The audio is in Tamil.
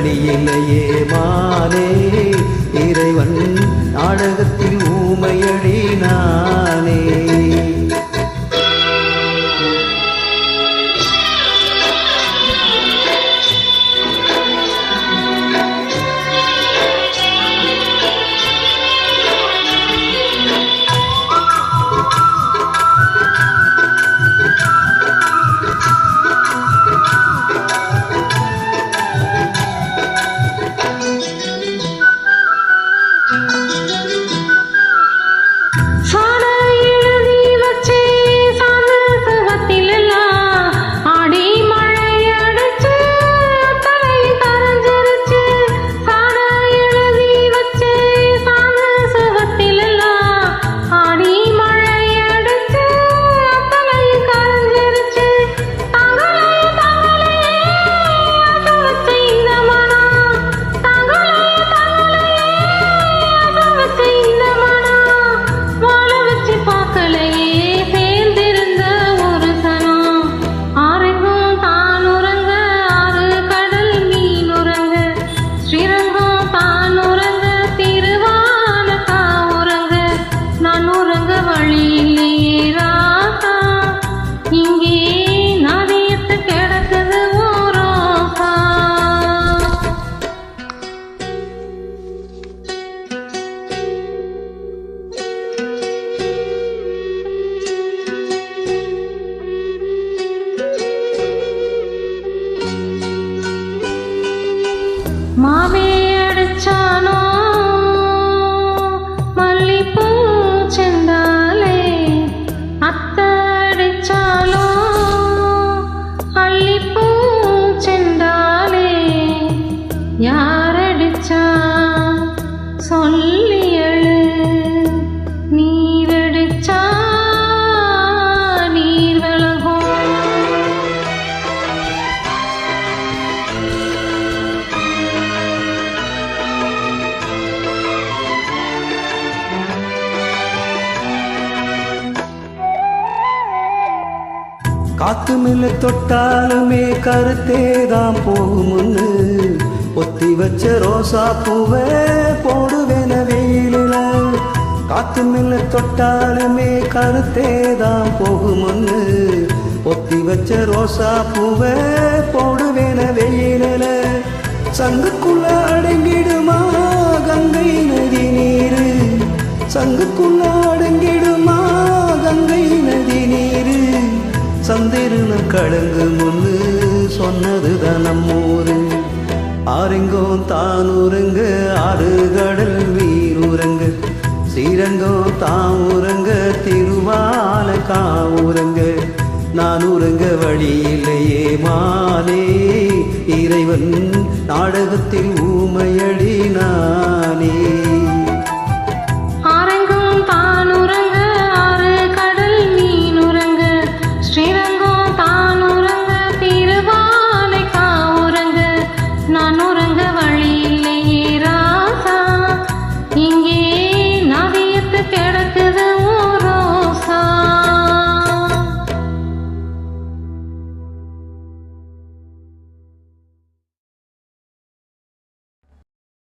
வழியில்லையே மானே, இறைவன் நாடகத்தில் ஊமையடி நானே. மாவே அடிச்சானோ மல்லிப்பூ செண்டாலே, அத்த அடிச்சாலோ அல்லிப்பூ செண்டாலே, யாரடிச்சா சொல்லி எழு, நீரடிச்சா நீர் விலகும். காத்து மேல தொட்டாலுமே கருத்தேதான் போகுமுன்னு, ஒத்தி வச்ச ரோசா பூவே போடுவேன வெயிலுல. காத்து மேல தொட்டாலுமே கருத்தேதான் போகுமுன்னு, ஒத்தி வச்ச ரோசா பூவே போடுவேன வெயிலுல. சங்குக்குள்ள அடங்கிடுமா கங்கை நதி நீரு, சங்குக்குள்ள அடங்கிடுமா கங்கை நதி நீரு. சந்திரனு கடங்கு முன்னு சொன்னதுதான் நம்மூரு. ஆரெங்கும் தானுரங்க ஆறு கடல் வீருரங்க, ஸ்ரீரங்கம் தாவுரங்க திருவால காவுரங்க. நான் உறங்க வழியில்லையே மானே, இறைவன் நாடகத்தில் ஊமையடி நானே.